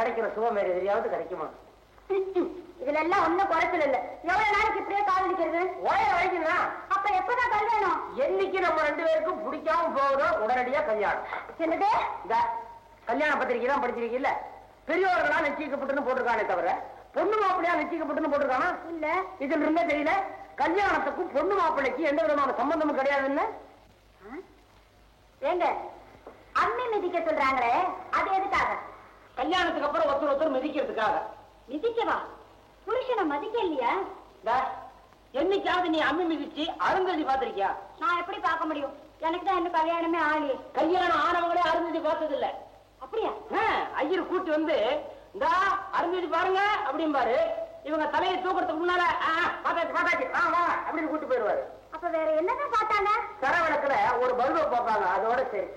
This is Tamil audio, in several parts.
கிடைக்கிற சுகம் வேற எதிரியாவது கிடைக்குமா? இதுல எல்லாம் ஒண்ணும் குறைச்சல் இல்ல. எவ்வளவு நாளைக்கு இப்படியே காதலிக்கிறது? ஓய வரைக்கும்னா அப்ப எப்பதான் கல்யாணம்? என்னைக்கு நம்ம 2 பேருக்கும் பிடிக்காம போகுதோ உடனடியா கல்யாணம். என்னது? இந்த கல்யாண பத்திரிக்கை தான் படிச்சிருக்கீல்ல, பெரியவர்களா நிச்சயிக்கப்பட்டுன்னு போட்டிருக்கானே தவிர பொண்ணு மாப்பிள்ளையா நிச்சயிக்கப்பட்டுன்னு போட்டிருக்கானா? இல்ல. இதுல இருந்தே தெரியல கல்யாணத்துக்கும் பொண்ணு மாப்பிள்ளைக்கு எந்த விதமான சம்பந்தமும் கிடையாதுன்னு. ஏங்க அம்மி மிதிக்க சொல்றாங்களே, அது எதுக்காக? கல்யாணத்துக்கு அப்புறம் ஒருத்தர் மிதிக்கிறதுக்காக. மிதிக்கவா? புருஷனை மதிக்க இல்லையா? என்னைக்காவது நீ அம்மி மிதிச்சு அருந்ததி பாத்திருக்கியா? நான் எப்படி பார்க்க முடியும்? எனக்கு தான் இன்னும் கல்யாணமே ஆகலையே. கல்யாணம் ஆனவங்களே அருந்ததி பார்த்தது இல்ல. அப்படியா? ஐயர் கூட்டி வந்து இந்த அருந்ததி பாருங்க அப்படிம்பாரு. இவங்க தலையை தூக்குறதுக்கு முன்னால பாத்தாச்சு பாத்தாச்சு அப்படின்னு கூட்டி போயிருவாரு. அப்ப வேற என்னதான் பார்த்தாங்க? தரவிளக்குல ஒரு பல்பை பார்ப்பாங்க, அதோட சரி.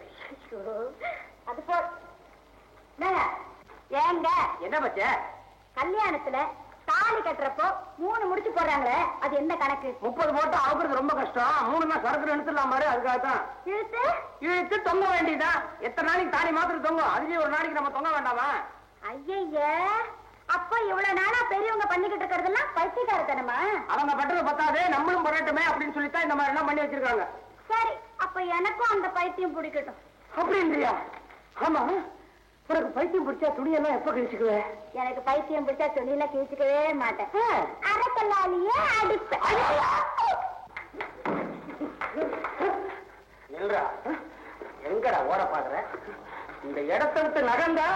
அது போ. ஏங்க என்ன பச்ச? கல்யாணத்துல தாலி கட்டுறப்போ 3 முடிச்சு போடுறாங்களே, அது என்ன கணக்கு? 30 போட்டு ஆகுறது ரொம்ப கஷ்டம். 3 சரக்கு எடுத்துடலாம் மாதிரி. அதுக்காகத்தான் இழுத்து இழுத்து தொங்க வேண்டியதான். எத்தனை நாளைக்கு தாலி மாத்திரம் தொங்கும், அதுலயே ஒரு நாளைக்கு நம்ம தொங்க வேண்டாமா? ஐய, அப்ப இவ்வளவு நாளா பெரியவங்க பண்ணிக்கிட்டு இருக்கிறதெல்லாம் பைத்தியக்காரத்தனமா? அவங்க பண்றது பத்தாது, நம்மளும் பண்ணட்டுமே அப்படின்னு சொல்லித்தான் இந்த மாதிரி எல்லாம் பண்ணி வச்சிருக்காங்க. சரி, அப்ப எனக்கும் அந்த பைத்தியம் பிடிக்கட்டும். அப்படின்றியா? ஆமா, உனக்கு பைத்தியம் பிடிச்சா துணியெல்லாம் எப்ப கிழிச்சுக்குவே? எனக்கு பைத்தியம் பிடிச்சா துணியெல்லாம் கிழிச்சுக்கவே மாட்டேன். அரைக்கல்லாலேயே அடிப்பேன். எங்கடா ஓட பாக்குற? இந்த இடத்தை விட்டு நகர்ந்தா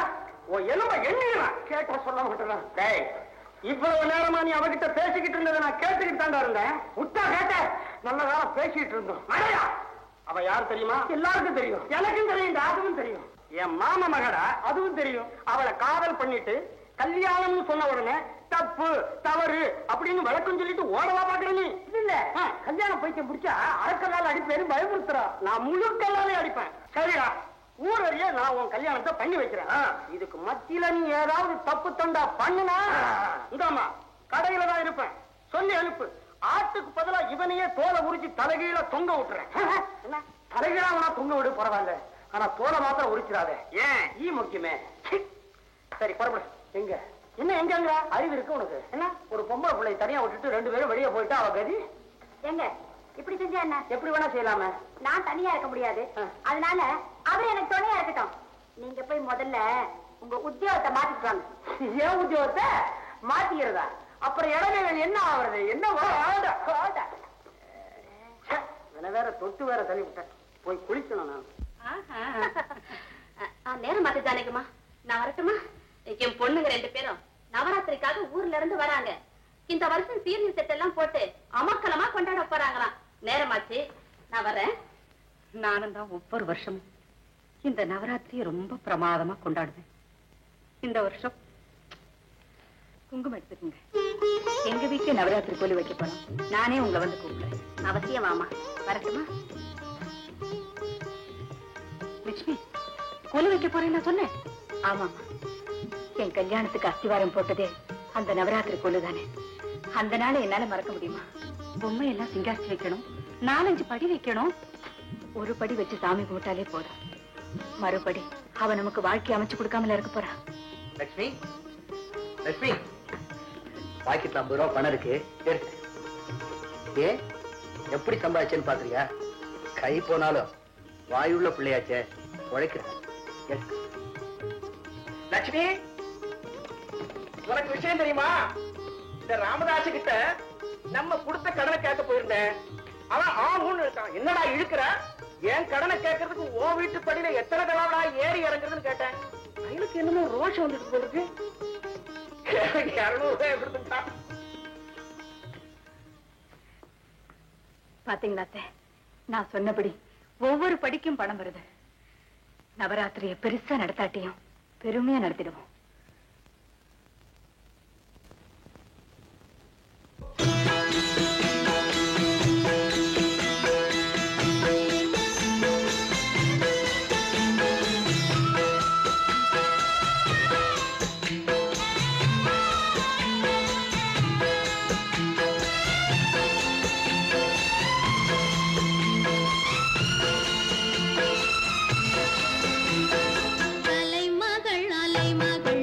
எலும்ப எண்ணிடலாம். கேட்டா சொல்ல மாட்டேன். டேய், இவ்வளவு நேரமா நீ அவகிட்ட பேசிக்கிட்டு இருந்ததை நான் கேட்டுக்கிட்டு தாண்டா இருந்தேன். விட்டா கேட்ட நல்ல காலம் பேசிக்கிட்டு இருந்தோம். அடையா, அவ யார் தெரியுமா? எல்லாருக்கும் தெரியும். எனக்கும் தெரியும், அதுவும் தெரியும். என் மாமா மகடா, அதுவும் தெரியும். அவளை காதல் பண்ணிட்டு கல்யாணம்னு சொன்ன உடனே தப்பு தவறு அப்படின்னு விளக்கம் சொல்லிட்டு ஓடவா பாக்குற நீ? இல்ல, கல்யாணம் பைத்தியம் பிடிச்சா அரக்கல்லால அடிப்பேன்னு பயமுறுத்துறா. நான் முழு கல்லாலே அடிப்பேன். சரியா? ஊரறிய நான் உன் கல்யாணத்தை பண்ணி வைக்கிறேன். இதுக்கு மத்தியில நீ ஏதாவது தப்பு தண்டா பண்ணுனா இந்தாமா கடையில தான் இருப்பேன். சொல்லி அனுப்பு. ஆட்டுக்கு பதிலா இவனையே தோலை உரிச்சு தலைகீழ தொங்க விட்டுறேன். என்ன தலைகீழா அவனா தொங்க விடு, பரவாயில்ல. ஆனா தோலை மாத்திரம் உரிச்சிடாத. ஏன்? ஈ முக்கியமே. சரி பரவாயில்ல. எங்க என்ன எங்க அறிவு இருக்கு உனக்கு? என்ன ஒரு பொம்பளை பிள்ளை தனியா விட்டுட்டு 2 பேரும் வெளியே போயிட்டா அவ கதி? எங்க இப்படி செஞ்சா என்ன? எப்படி வேணா செய்யலாமே. நான் தனியா இருக்க முடியாது, அதனால அவர் எனக்கு துணையா இருக்கட்டும். நீங்க போய் முதல்ல உங்க உத்தியோகத்தை மாத்திட்டு. ஏன் உத்தியோகத்தை மாத்திக்கிறதா? அப்புறம் இடைவேளை என்ன ஆகுறது? என்ன வேற தொட்டு வேற தள்ளி விட்டேன். போய் குளிக்கணும் நான். நேரம் மாத்திட்டானேக்குமா, நான் வரட்டுமா? என் பொண்ணுங்க 2 பேரும் நவராத்திரிக்காக ஊர்ல இருந்து வராங்க. இந்த வருஷம் சீர்னி செட் எல்லாம் போட்டு அமக்கலமா கொண்டாட போறாங்களாம். நேரமாச்சு, நான் வரேன். நானும் தான் ஒவ்வொரு வருஷமும் இந்த நவராத்திரியை ரொம்ப பிரமாதமா கொண்டாடுவேன். இந்த வருஷம் குங்குமம் எடுத்துக்கோங்க. எங்க வீட்டுல நவராத்திரி கோலி வைக்க போறோம். நானே உங்களை வந்து கூப்பிடுறேன். அவசியம் வாமா. வரட்டுமா? லட்சுமி, கோலி வைக்க போறேன்னு நான் சொன்னேன். ஆமாமா, என் கல்யாணத்துக்கு அஸ்திவாரம் போட்டதே அந்த நவராத்திரி கோலு தானே. அந்த நாளை என்னால மறக்க முடியுமா? பொம்மை எல்லாம் சிங்காரிச்சு வைக்கணும், 4-5 படி வைக்கணும். ஒரு படி வச்சு சாமி கும்பிட்டாலே போதும். மறுபடி அவ நமக்கு வாழ்க்கை அமைச்சு கொடுக்காமல இருக்க போறா. லட்சுமி, லட்சுமி, பாக்கெட்ல 50 ரூபா பணம் இருக்கு, எடுத்து. ஏ, எப்படி சம்பாதிச்சேன்னு பாக்குறியா? கை போனாலும் வாயுள்ள பிள்ளையாச்சே, உழைக்கிற. லட்சுமி, உனக்கு விஷயம் தெரியுமா? இந்த ராமதாஸ் கிட்ட நம்ம கொடுத்த கடனை கேட்க போயிருந்தேன். அவன் ஆகும்னு இருக்கான். என்னடா இழுக்கிற? என் கடனை கேட்கறதுக்கு ஓ வீட்டு படியில எத்தனை தடவை ஏறி இறங்குறதுன்னு கேட்டேன். எனக்கு என்னமோ ரோஷம் வந்துட்டு போயிருக்கு. 200 ரூபாய் கொடுத்துட்டான். பாத்தீங்களா, நான் சொன்னபடி ஒவ்வொரு படிக்கும் பணம் வருது. நவராத்திரிய பெருசா நடத்தாட்டியும் பெருமையா நடத்திடுவோம். அலைமகள்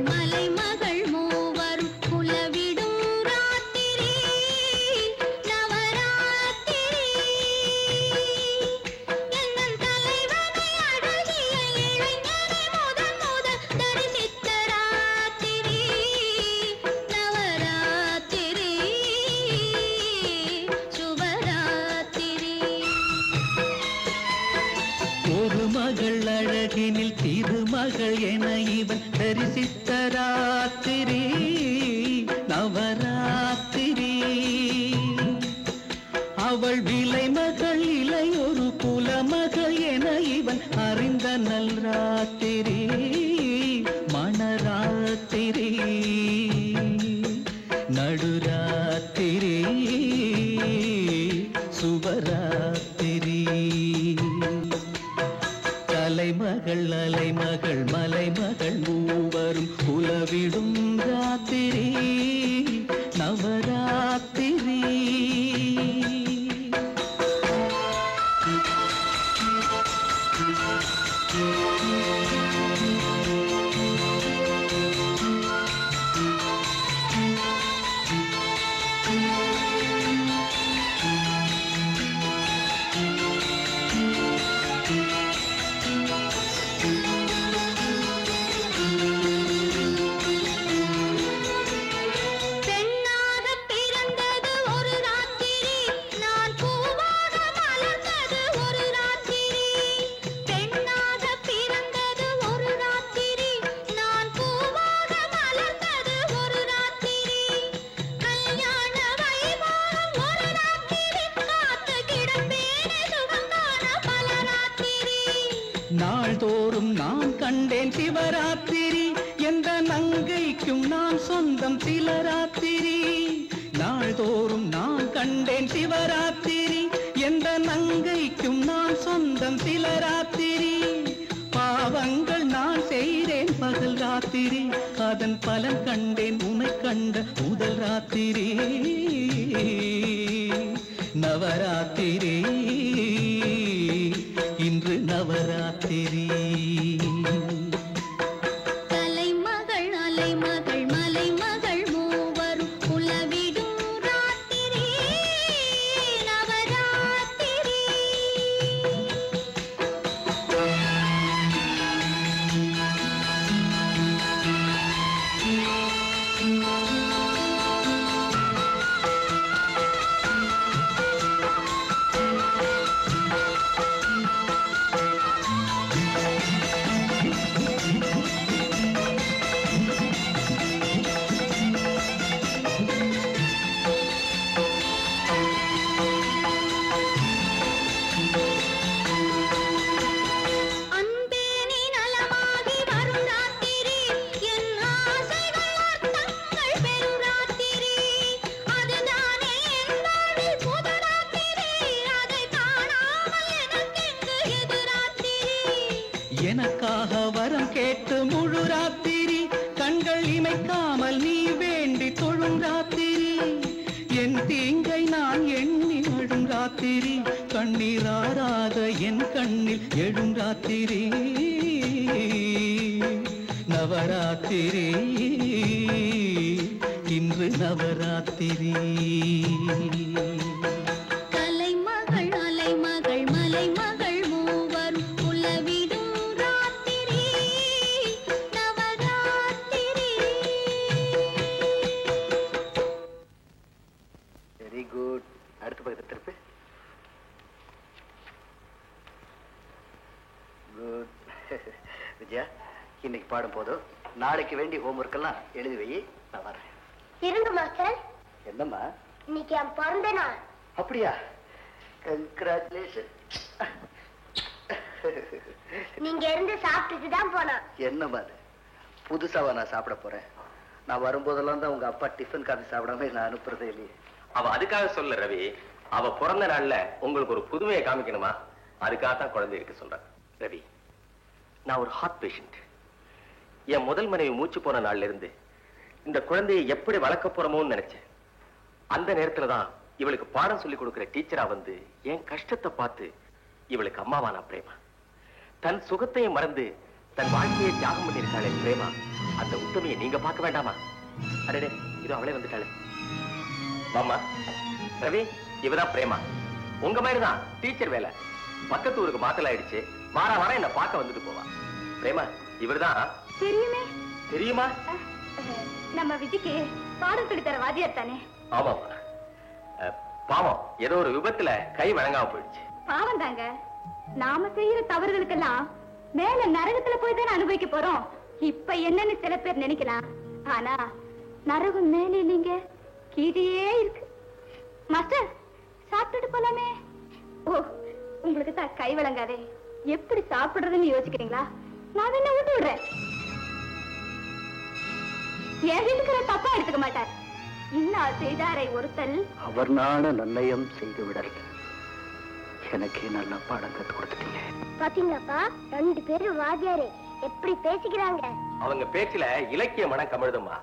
மகள் என இவன் தரிசித்த ராத்திரி நவராத்திரி. அவள் விலை மகள் இளையொரு குலமகள் என இவன் அறிந்த நல் ராத்திரி மணராத்திரி நடுராத்திரி சுபராத்திரி. கலைமகள் அலைமகள் மலைமகள் மூவரும் குலவிடும் ராத்திரி நவராத்திரி. நாள்தோறும் நான் கண்டேன் சிவராத்திரி என்ற நங்கைக்கும் நான் சொந்தம் சிலராத்திரி. நாள்தோறும் நான் கண்டேன் சிவராத்திரி என்ற நங்கைக்கும் நான் சொந்தம் சிலராத்திரி. பாவங்கள் நான் செய்தேன் பகல் ராத்திரி அதன் பலன் கண்டேன் உனை கண்ட முதல் ராத்திரி நவராத்திரி இன்று நவராத்திரி. கலைமகள் அலைமகள் மலைமகள் மூவரும் குலவிடும் ராத்திரி நவராத்திரி. எனக்காக வரம் கேட்டு முழு ராத்திரி கண்கள் இமைக்காமல் நீ வேண்டி தொழும் ராத்திரி. என் தீங்கை நான் எண்ணி அழும் ராத்திரி கண்ணீராராத என் கண்ணில் எழும் ராத்திரி நவராத்திரி இன்று நவராத்திரி. கலைமகள் அலைமகள் மலைமகள் மூவரும் குலவிடும் ராத்திரி நவராத்திரி. Very good. அடுத்த பக்கத்தை திருப்பி. குட். விஜயா, இன்னைக்கு பாடும் போதும் நாளைக்கு வேண்டி ஹோம்ஒர்க் எல்லாம் எழுதி வை. நான் வரேன். இருங்க மாஸ்டர். என்னம்மா? இன்னைக்கு என் பிறந்த நாள். அப்படியா? கங்க்ராச்சுலேஷன். நீங்க இருந்து சாப்பிட்டுட்டு தான் போனா. என்னம்மா அது? புதுசாவா நான் சாப்பிட போறேன்? நான் வரும்போதெல்லாம் தான் உங்க அப்பா டிஃபன் காஃபி சாப்பிடாம நான் அனுப்புறதே இல்லையே. அவ அதுக்காக சொல்ல ரவி, அவ பிறந்த நாள்ல உங்களுக்கு ஒரு புதுமையை காமிக்கணுமா, அதுக்காகத்தான் குழந்தை இருக்கு சொல்றேன். ரவி, நான் ஒரு ஹார்ட் பேஷண்ட். என் முதல் மனைவி மூச்சு போன நாள்ல இருந்து இந்த குழந்தையை எப்படி வளர்க்க போறோமோன்னு நினைச்சேன். அந்த நேரத்துலதான் இவளுக்கு பாடம் சொல்லி கொடுக்கிற டீச்சரா வந்து என் கஷ்டத்தை பார்த்து இவளுக்கு அம்மாவானா பிரேமா. தன் சுகத்தையும் மறந்து தன் வாழ்க்கையை தியாகம் பண்ணிருக்காளே பிரேமா. அந்த உத்தமையை நீங்க பார்க்க வேண்டாமா? அடடே, இதோ அவளே வந்துட்டாளே. மாமா, ரவி, இவதான் பிரேமா. உங்க மாதிரிதான் டீச்சர் வேலை. பக்கத்து ஊருக்கு மாத்தல் ஆயிடுச்சு. வார வாரம் என்ன பார்க்க வந்துட்டு போவா. பிரேமா, இவர்தான். தெரியுமே. தெரியுமா? நம்ம விஜய்க்கு பாடம் சொல்லி தர வாத்தியார் தானே? ஆமாமா. பாவம், ஏதோ ஒரு விபத்துல கை வழங்காம போயிடுச்சு. பாவம் தாங்க. நாம செய்யற தவறுகளுக்கெல்லாம் மேல நரகத்துல போய் தானே அனுபவிக்க போறோம். இப்ப என்னன்னு சில பேர் நினைக்கலாம். ஆனா நரகம் மேலே இல்லைங்க, கீழே இருக்கு. மாஸ்டர் சாப்பிட்டுட்டு போலாமே. ஓ, உங்களுக்கு தான் கை வழங்காதே. எப்படி சாப்பிடுறதுன்னு யோசிக்கிறீங்களா? நான் என்ன ஊட்டி விடுறேன். என் வீட்டுக்கு தப்பா எடுத்துக்க மாட்டார். இன்னா செய்தாரை ஒருத்தல் அவர் நான நன்னயம் செய்து விடல். எனக்கே நல்ல பாடம் கத்து கொடுத்துட்டீங்க. பாத்தீங்களாப்பா, 2 பேரும் வாத்தியாரு எப்படி பேசிக்கிறாங்க. அவங்க பேச்சுல இலக்கிய மனம் கமிழுதுமா.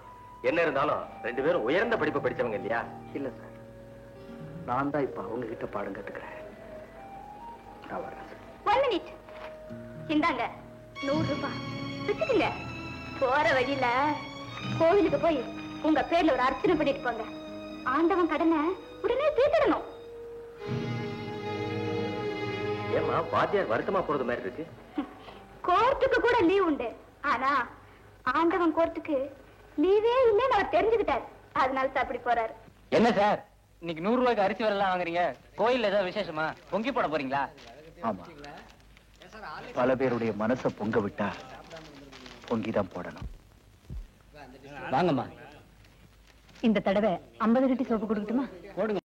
என்ன இருந்தாலும் 2 பேரும் உயர்ந்த படிப்பு படிச்சவங்க இல்லையா? இல்ல சார், நான் தான் இப்ப அவங்க கிட்ட பாடம் கத்துக்கிறேன். நான் வரேன். 1 மினிட். இந்தாங்க 100 ரூபாய் வச்சுக்கோங்க. போற வழியில கோவிலுக்கு போய் உங்க பேர்ல ஒரு அர்ச்சனை பண்ணிட்டு போங்க. ஆண்டவன் கடனை உடனே தீர்த்திடணும். ஏமா வாத்தியார் வருத்தமா போறது மாதிரி இருக்கு? கோர்ட்டுக்கு கூட லீவ் உண்டு. ஆனா ஆண்டவன் கோர்ட்டுக்கு லீவே இல்லைன்னு அவர் தெரிஞ்சுக்கிட்டாரு. அதனால தான் அப்படி போறாரு. என்ன சார், இன்னைக்கு 100 ரூபாய்க்கு அரிசி வரலாம் வாங்குறீங்க? கோயில்ல ஏதாவது விசேஷமா? பொங்கி போட போறீங்களா? ஆமா, பல பேருடைய மனசை பொங்க விட்டா பொங்கிதான் போடணும். வாங்கம்மா. இந்த தடவை 50 கட்டி சோப்பு கொடுக்கட்டுமா? போடுங்க.